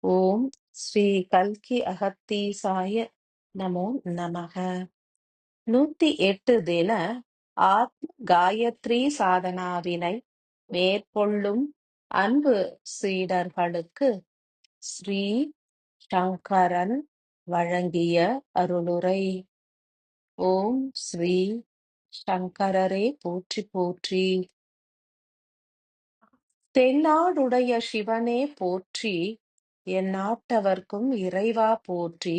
ஓம் ஸ்ரீ கல்கி அகத்தீசாய நமோ நமக. 108 தின ஆத்ம காயத்ரி சாதனாவினை மேற்கொள்ளும் அன்பு சீடர்களுக்கு ஸ்ரீ சங்கரன் வழங்கிய அருளுரை. ஓம் ஸ்ரீ சங்கரரே போற்றி போற்றி. தென்னாடுடைய சிவனே போற்றி, எந்நாட்டவர்க்கும் இறைவா போற்றி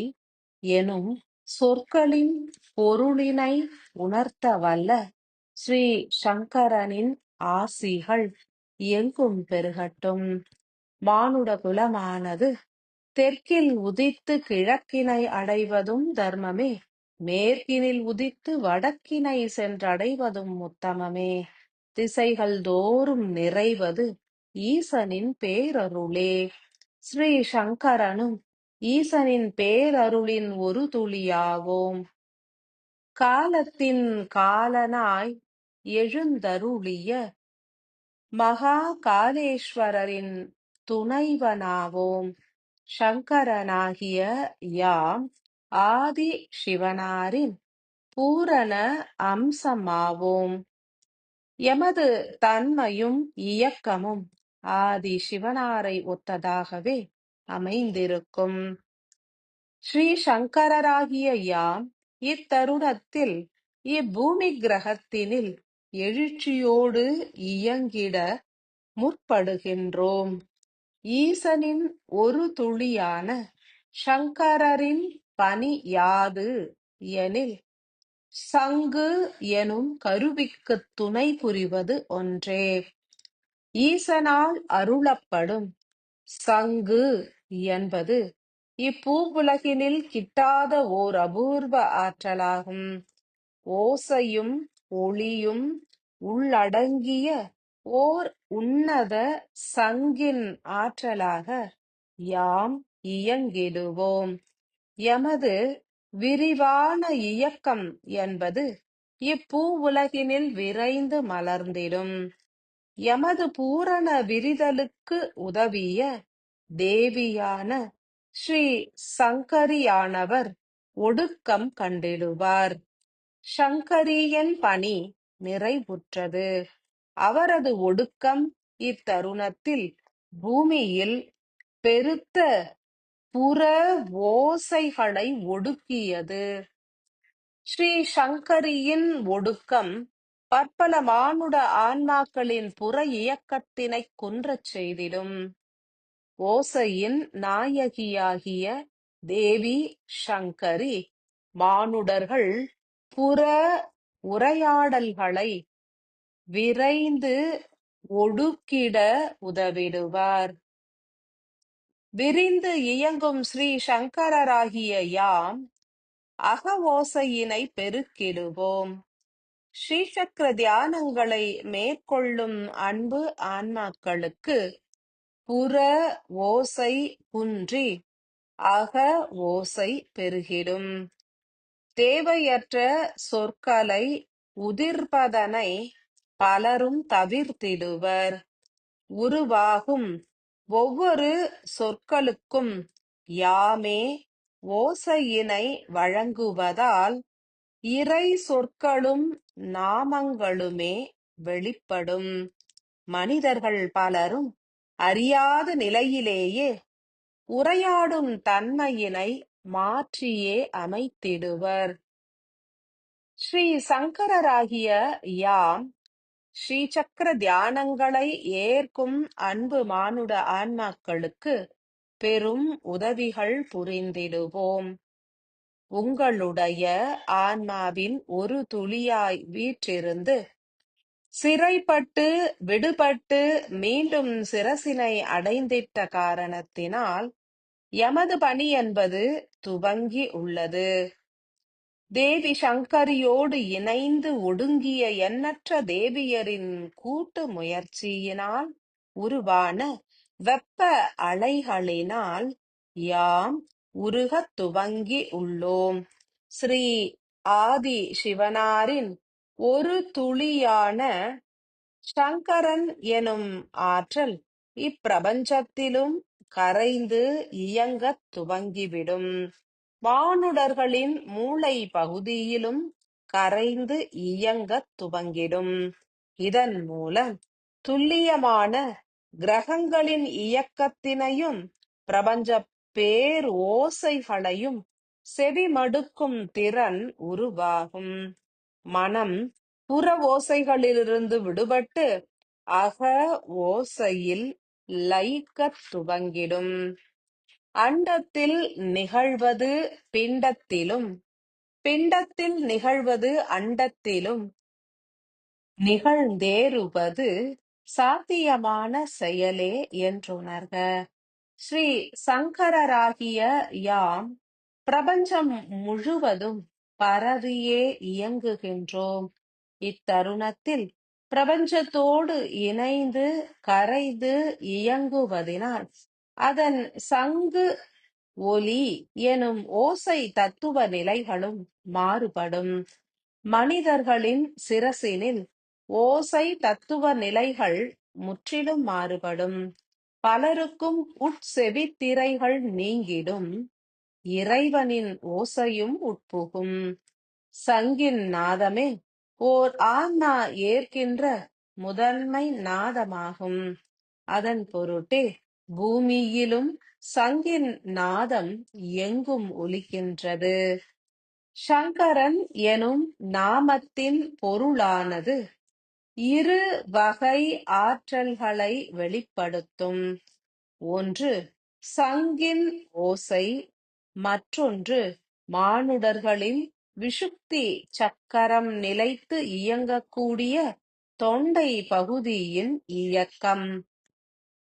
எனும் சொற்களின் பொருளினை உணர்த்த வல்ல ஸ்ரீ சங்கரனின் ஆசிகள் எங்கும் பெருகட்டும். மானுட குலமானது தெற்கில் உதித்து கிழக்கினை அடைவதும் தர்மமே, மேற்கினில் உதித்து வடக்கினை சென்றடைவதும் உத்தமமே. திசைகள் தோறும் நிறைவது ஈசனின் பேரருளே. ஸ்ரீ சங்கரனும் ஈசனின் பேரருளின் ஒரு துளியாவோம். காலத்தின் காலனாய் எழுந்தருளிய மகா காலேஸ்வரரின் துணைவனாவோம். சங்கரனாகிய யாம் ஆதி சிவனாரின் பூரண அம்சமாவோம். எமது தன்மையும் இயக்கமும் ஆதி சிவனாரை ஒத்ததாகவே அமைந்திருக்கும். ஸ்ரீ சங்கரராகிய யாம் இத்தருணத்தில் இப்பூமி கிரகத்தினில் எழுச்சியோடு இயங்கிட முற்படுகின்றோம். ஈசனின் ஒரு துளியான சங்கரரின் பணி யாது எனில், சங்கு எனும் கருவிக்குத் துணை புரிவது ஒன்றே. ஈசனால் அருளப்படும் சங்கு என்பது இப்பூவுலகினில் கிட்டாத ஓர் அபூர்வ ஆற்றலாகும். ஓசையும் ஒளியும் உள்ளடங்கிய ஓர் உன்னத சங்கின் ஆற்றலாக யாம் இயங்கிடுவோம். எமது விரிவான இயக்கம் என்பது இப்பூவுலகினில் விரைந்து மலர்ந்திடும். எமது பூரண விரிதலுக்கு உதவிய தேவியான ஸ்ரீ சங்கரியானவர் ஒடுக்கம் கண்டிடுவார். சங்கரியின் பணி நிறைவுற்றது. அவரது ஒடுக்கம் இத்தருணத்தில் பூமியில் பெருத்த புற ஓசைகளை ஒடுக்கியது. ஸ்ரீ சங்கரியின் ஒடுக்கம் பற்பல மானுட ஆன்மாக்களின் புற இயக்கத்தினைக் குன்றச் செய்திடும். ஓசையின் நாயகியாகிய தேவி சங்கரி மானுடர்கள் புற உரையாடல்களை விரைந்து ஒடுக்கிட உதவிடுவார். விரிந்து இயங்கும் ஸ்ரீ சங்கரராகிய யாம் அக ஓசையினை பெருக்கிடுவோம். ஸ்ரீசக்கர தியானங்களை மேற்கொள்ளும் அன்பு ஆன்மாக்களுக்கு புற ஓசை குன்றி அக ஓசை பெருகிடும். தேவையற்ற சொற்களை உதிர்ப்பதனை பலரும் தவிர்த்திடுவர். உருவாகும் ஒவ்வொரு சொற்களுக்கும் யாமே ஓசையினை வழங்குவதால் இறை சொற்களும் நாமங்களுமே வெளிப்படும். மனிதர்கள் பலரும் அறியாத நிலையிலேயே உரையாடும் தன்மையினை மாற்றியே அமைத்திடுவர். ஸ்ரீ சங்கரராகிய யாம் ஸ்ரீசக்கர தியானங்களை ஏற்கும் அன்பு மானுட ஆன்மாக்களுக்கு பெரும் உதவிகள் புரிந்திடுவோம். உங்களுடைய ஆன்மாவின் ஒரு துளியாய் வீற்றிருந்து சிறைப்பட்டு விடுபட்டு மீண்டும் சிரசினை அடைந்திட்ட காரணத்தினால் எமது பணி என்பது துவங்கி உள்ளது. தேவி சங்கரியோடு இணைந்து ஒடுங்கிய எண்ணற்ற தேவியரின் கூட்டு முயற்சியினால் உருவான வெப்ப அலைகளினால் யாம் உருகத் துவங்கி உள்ளோம். ஸ்ரீ ஆதி சிவனாரின் ஒரு துளியான சங்கரன் எனும் ஆற்றல் இப்பிரபஞ்சத்திலும் கரைந்து இயங்கத் துவங்கிவிடும். மானுடர்களின் மூளை பகுதியிலும் கரைந்து இயங்கத் துவங்கிடும். இதன் மூலம் துல்லியமான கிரகங்களின் இயக்கத்தினையும் பிரபஞ்ச பேர் ஓசைகளையும் செவிமடுக்கும் திறன் உருவாகும். மனம் புற ஓசைகளிலிருந்து விடுபட்டு அக ஓசையில் லயிக்கத் துவங்கிடும். அண்டத்தில் நிகழ்வது பிண்டத்திலும், பிண்டத்தில் நிகழ்வது அண்டத்திலும் நிகழ்ந்தேறுவது சாத்தியமான செயலே என்றுணர்க. ஸ்ரீ சங்கரராகிய யாம் பிரபஞ்சம் முழுவதும் பரவியே இயங்குகின்றோம். இத்தருணத்தில் பிரபஞ்சத்தோடு இணைந்து கரைந்து இயங்குவதினால் அதன் சங்கு ஒலி எனும் ஓசை தத்துவ நிலைகளும் மாறுபடும். மனிதர்களின் சிரசினில் ஓசை தத்துவ நிலைகள் முற்றிலும் மாறுபடும். பலருக்கும் உட்செவித்திரைகள் நீங்கிடும். இறைவனின் ஓசையும் உட்புகும். சங்கின் நாதமே ஓர் ஆன்மா ஏற்கின்ற முதன்மை நாதமாகும். அதன் பொருட்டே பூமியிலும் சங்கின் நாதம் எங்கும் ஒலிக்கின்றது. சங்கரன் எனும் நாமத்தின் பொருளானது இரு வகை ஆற்றல்களை வெளிப்படுத்தும். ஒன்று சங்கின் ஓசை, மற்றொன்று மானுடர்களின் விஷுப்தி சக்கரம் நிலைத்து இயங்கக்கூடிய தொண்டை பகுதியின் இயக்கம்.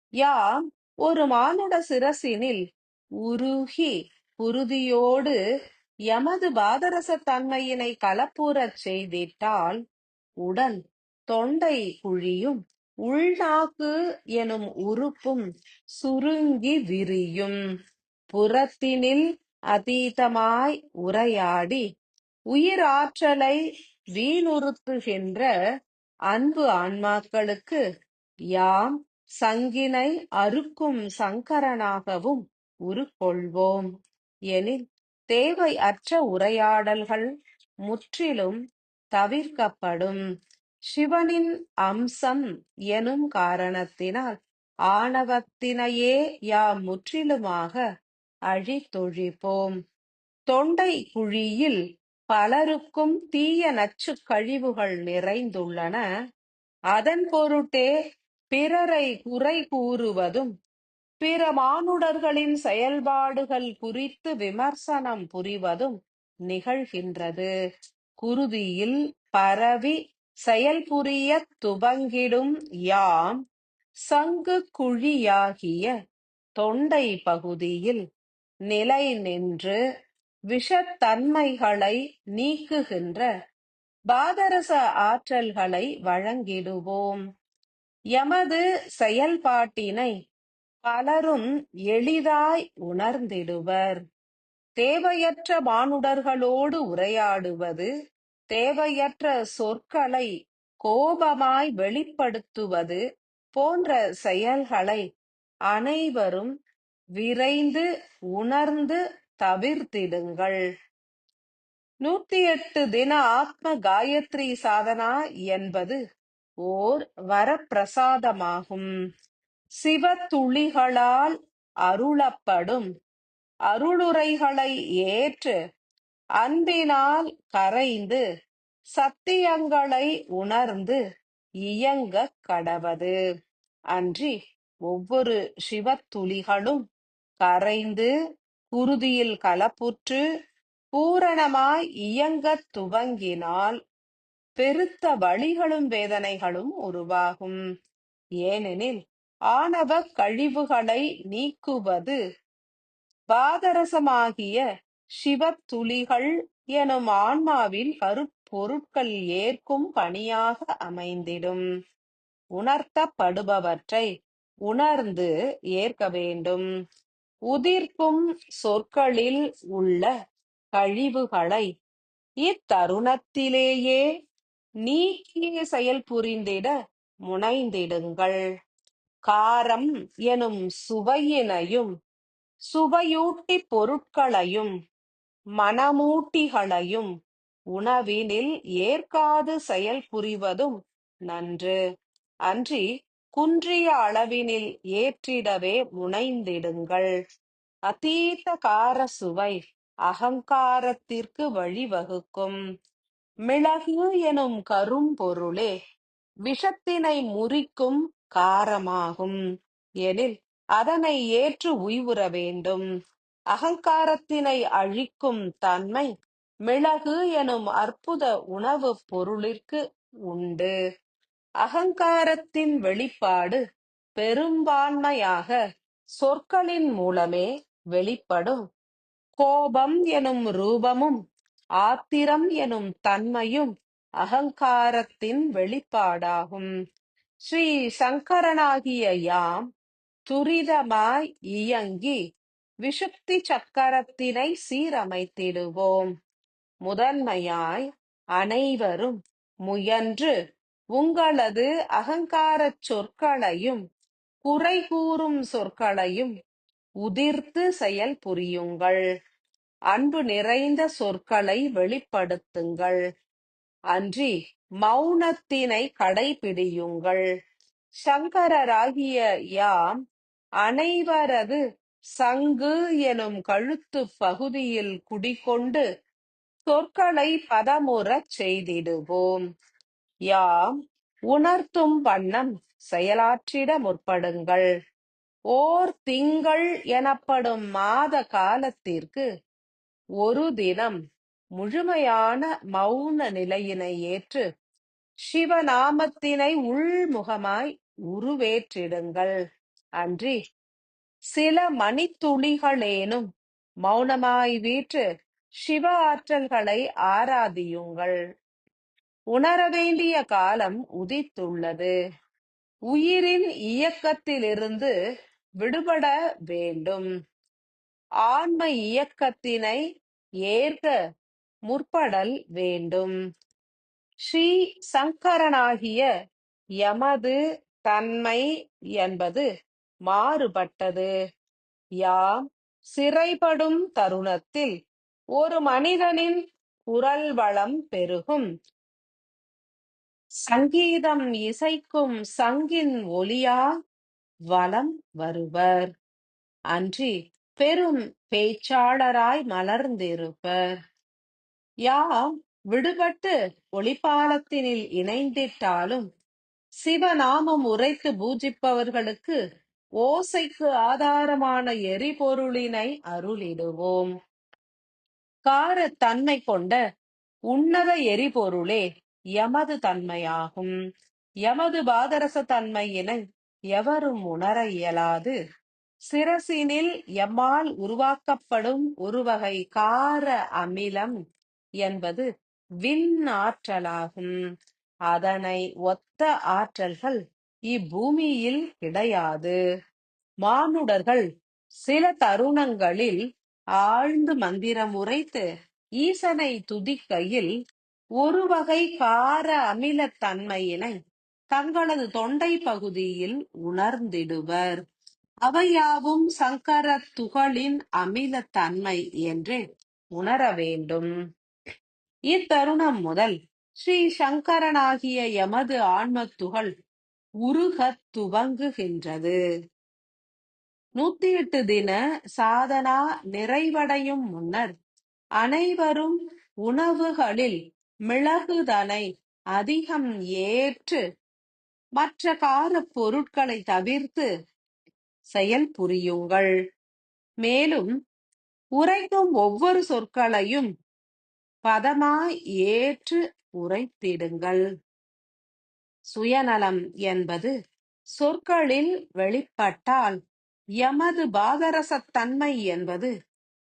யாம் ஒரு மானுட சிரசினில் உருகி குருதியோடு எமது பாதரச தன்மையினை கலப்புறச் செய்திட்டால் உடன் தொண்டை குழியும் உள்நாக்கு எனும் உறுப்பும் சுருங்கி விரியும். புறத்தினில் அதீதமாய் உரையாடி உயிராற்றலை வீணுறுத்துகின்ற அன்பு ஆன்மாக்களுக்கு யாம் சங்கினை அறுக்கும் சங்கரனாகவும் உருக்கொள்வோம். எனில் தேவை அற்ற உரையாடல்கள் முற்றிலும் தவிர்க்கப்படும். சிவனின் அம்சம் எனும் காரணத்தினால் ஆணவத்தினையே யாம் முற்றிலுமாக அழித்தொழிப்போம். தொண்டை குழியில் பலருக்கும் தீய நச்சு கழிவுகள் நிறைந்துள்ளன. அதன் பொருட்டே பிறரை குறை கூறுவதும் பிற மானுடர்களின் செயல்பாடுகள் குறித்து விமர்சனம் புரிவதும் நிகழ்கின்றது. குருதியில் பரவி செயல்புரியத் துவங்கிடும் யாம் சங்கு குழியாகிய தொண்டை பகுதியில் நிலை நின்று விஷத்தன்மைகளை நீக்குகின்ற பாதரச ஆற்றல்களை வழங்கிடுவோம். எமது செயல்பாட்டினை பலரும் எளிதாய் உணர்ந்திடுவர். தேவையற்ற மானுடர்களோடு உரையாடுவது, தேவையற்ற சொற்களை கோபமாய் வெளிப்படுத்துவது போன்ற செயல்களை அனைவரும் விரைந்து உணர்ந்து தவிர்த்திடுங்கள். 108 தின ஆத்ம காயத்ரி சாதனா என்பது ஓர் வரப்பிரசாதமாகும். சிவத்துளிகளால் அருளப்படும் அருளுரைகளை ஏற்று அன்பினால் கரைந்து சத்தியங்களை உணர்ந்து இயங்கக் கடவது. அன்றி ஒவ்வொரு சிவத்துளிகளும் கரைந்து குருதியில் கலப்புற்று பூரணமாய் இயங்கத் துவங்கினால் பெருத்த வலிகளும் வேதனைகளும் உருவாகும். ஏனெனில் ஆணவ கழிவுகளை நீக்குவது பாதரசமாகிய சிவத்துளிகள் எனும் ஆன்மாவின் கருப்பொருட்கள் ஏற்கும் பணியாக அமைந்திடும். உணர்த்தப்படுபவற்றை உணர்ந்து ஏற்க வேண்டும். உதிர்க்கும் சொற்களில் உள்ள கழிவுகளை இத்தருணத்திலேயே நீக்கி செயல் புரிந்திட முனைந்திடுங்கள். காரம் எனும் சுவையினையும் சுவையூட்டி பொருட்களையும் மனமூட்டிகளையும் உணவினில் ஏற்காது செயல் புரிவதும் நன்று. அன்றி குன்றிய அளவினில் ஏற்றிடவே முனைந்திடுங்கள். அதீத கார சுவை அகங்காரத்திற்கு வழிவகுக்கும். மிளகு எனும் கரும்பொருளே விஷத்தினை முறிக்கும் காரமாகும் எனில் அதனை ஏற்று உய்வுற வேண்டும். அகங்காரத்தினை அழிக்கும் தன்மை மிளகு எனும் அற்புத உணவுப் பொருளிற்கு உண்டு. அகங்காரத்தின் வெளிப்பாடு பெரும்பான்மையாக சொற்களின் மூலமே வெளிப்படும். கோபம் எனும் ரூபமும் ஆத்திரம் எனும் தன்மையும் அகங்காரத்தின் வெளிப்பாடாகும். ஸ்ரீ சங்கரனாகிய யாம் துரிதமாய் இயங்கி விஷுப்தி சக்கரத்தினை சீரமைத்திடுவோம். முதன்மையாய் அனைவரும் முயன்று உங்களது அகங்காரச் சொற்களையும் குறை கூறும் சொற்களையும் உதிர்த்து செயல் புரியுங்கள். அன்பு நிறைந்த சொற்களை வெளிப்படுத்துங்கள். அன்றி மௌனத்தினை கடைபிடியுங்கள். சங்கரராகிய யாம் அனைவரது சங்கு எனும் கழுத்து பகுதியில் குடிகொண்டு சொற்களை பதமுறச் செய்திடுவோம். யாம் உணர்த்தும் வண்ணம் செயலாற்றிட முற்படுங்கள். ஓர் திங்கள் எனப்படும் மாத காலத்திற்கு ஒரு தினம் முழுமையான மௌன நிலையினை ஏற்று சிவநாமத்தினை உள்முகமாய் உருவேற்றிடுங்கள். அன்றி சில மணித்துளிகளேனும் மௌனமாய் வீற்று சிவ ஆற்றல்களை ஆராதியுங்கள். உணர வேண்டிய காலம் உதித்துள்ளது. உயிரின் இயக்கத்திலிருந்து விடுபட வேண்டும். ஆன்ம இயக்கத்தினை ஏற்க முற்படல் வேண்டும். ஸ்ரீ சங்கரனாகிய எமது தன்மை என்பது மாறுபட்டது. யாம் சிறைப்படும் தருணத்தில் ஒரு மனிதனின் குரல் வளம் பெருகும். சங்கீதம் இசைக்கும் சங்கின் ஒலியா வலம் வருவர். அன்றி பெரும் பேச்சாளராய் மலர்ந்திருப்பர். யாம் விடுபட்டு ஒளிப்பாலத்தினில் இணைந்திட்டாலும் சிவநாமம் உரைத்து பூஜிப்பவர்களுக்கு ஓசைக்கு ஆதாரமான எரிபொருளினை அருளிடுவோம். காரத்தன்மை கொண்ட உன்னத எரிபொருளே எமது தன்மையாகும். எமது பாதரச தன்மையினை எவரும் உணர இயலாது. சிரசினில் எம்மால் உருவாக்கப்படும் ஒரு வகை கார அமிலம் என்பது விண் ஆற்றலாகும். அதனை ஒத்த ஆற்றல்கள் இப்பூமியில் கிடையாது. மானுடர்கள் சில தருணங்களில் ஆழ்ந்து மந்திரம் உரைத்து ஈசனை துதிக்கையில் ஒரு வகை கார அமிலத்தன்மையினை தங்களது தொண்டை பகுதியில் உணர்ந்திடுவர். அவையாவும் சங்கர துகளின் அமிலத்தன்மை என்றே உணர வேண்டும். இத்தருணம் முதல் ஸ்ரீ சங்கரனாகிய எமது ஆன்மத் துகள் உருகத் துவங்குகின்றது. 108 தின சாதனா நிறைவடையும் முன்னர் அனைவரும் உணவுகளில் மிளகுதனை அதிகம் ஏற்று மற்ற காரப் பொருட்களை தவிர்த்து செயல் புரியுங்கள். மேலும் உரைக்கும் ஒவ்வொரு சொற்களையும் பதமாய் ஏற்று உரைத்திடுங்கள். சுயநலம் என்பது சொற்களில் வெளிப்பட்டால் எமது பாதரசத்தன்மை என்பது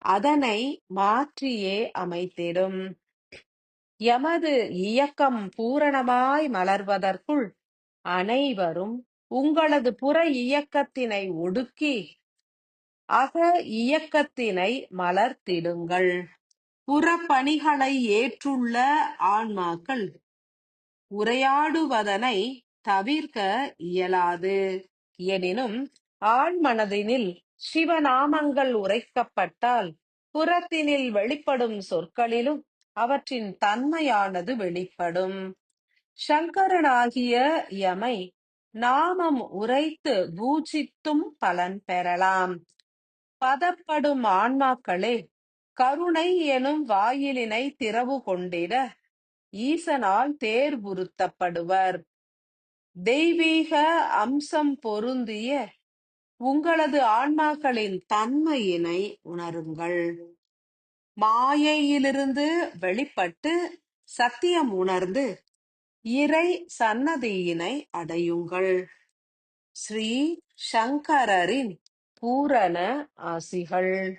அதனை மாற்றியே அமைத்திடும். எமது இயக்கம் பூரணமாய் மலர்வதற்குள் அனைவரும் உங்களது புற இயக்கத்தினை ஒடுக்கி அக இயக்கத்தினை மலர்த்திடுங்கள். புறப்பணிகளை ஏற்றுள்ள ஆன்மாக்கள் உரையாடுவதனை தவிர்க்க இயலாது. எனினும் ஆழ்மனதினில் சிவநாமங்கள் உரைக்கப்பட்டால் புறத்தினில் வெளிப்படும் சொற்களிலும் அவற்றின் தன்மையானது வெளிப்படும். சங்கரனாகிய எமை நாமம் உரைத்து பூஜித்தும் பலன் பெறலாம். பதப்படும் ஆன்மாக்களே கருணை எனும் வாயிலினை திறவு கொண்டிட ஈசனால் தேர்வுறுத்தப்படுவர். தெய்வீக அம்சம் பொருந்திய உங்களது ஆன்மாக்களின் தன்மையினை உணருங்கள். மாயையிலிருந்து வெளிப்பட்டு சத்தியம் உணர்ந்து இறை சன்னதியினை அடையுங்கள். ஸ்ரீ சங்கரரின் பூரண ஆசிகள்.